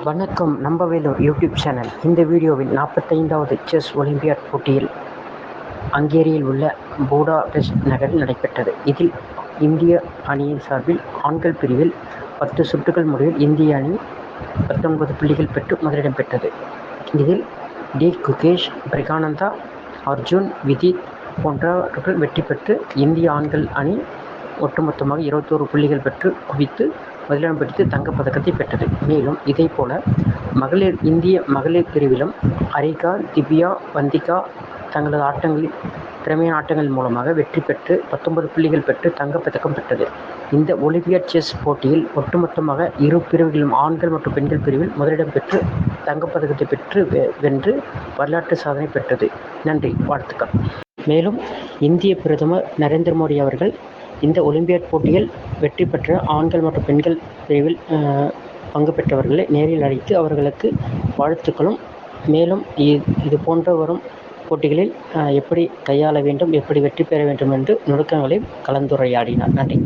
வணக்கம். நம்பவேலு YouTube channel. இந்த வீடியோவில் 45வது செஸ் ஒலிம்பியாட் போட்டியில் ஹங்கேரியில் உள்ள பூடாபெஸ்ட் நகரில் நடைபெற்றது. இதில் இந்திய அணியின் சார்பில் ஆண்கள் பிரிவில் 10 சுற்றுகள் முடிவில் இந்திய அணி 19 புள்ளிகள் பெற்று முதலிடம் பெற்றது. இதில் டி குகேஷ், பிரகானந்தா, அர்ஜுன், விதித் போன்றவர்கள் வெற்றி பெற்று இந்திய ஆண்கள் அணி ஒட்டுமொத்தமாக 21 புள்ளிகள் பெற்று குவித்து முதலிடம் பிடித்து தங்கப்பதக்கத்தை பெற்றது. மேலும் இதேபோல இந்திய மகளிர் பிரிவிலும் அரிகா, திவ்யா, வந்திகா தங்களது திறமையான ஆட்டங்கள் மூலமாக வெற்றி பெற்று 19 புள்ளிகள் பெற்று தங்கப்பதக்கம் பெற்றது. இந்த ஒலிம்பியாட் செஸ் போட்டியில் ஒட்டுமொத்தமாக இரு பிரிவுகளிலும் ஆண்கள் மற்றும் பெண்கள் பிரிவில் முதலிடம் பெற்று தங்கப்பதக்கத்தை பெற்று வென்று வரலாற்று சாதனை பெற்றது. நன்றி, வாழ்த்துக்கள். மேலும் இந்திய பிரதமர் நரேந்திர மோடி அவர்கள் இந்த ஒலிம்பியாட் போட்டியில் வெற்றி பெற்ற ஆண்கள் மற்றும் பெண்கள் பிரிவில் பங்கு பெற்றவர்களை நேரில் அழைத்து அவர்களுக்கு வாழ்த்துக்களும், மேலும் இது போன்ற வரும் போட்டிகளில் எப்படி கையாள வேண்டும், எப்படி வெற்றி பெற வேண்டும் என்று நுணுக்கங்களையும் கலந்துரையாடினார். நன்றி.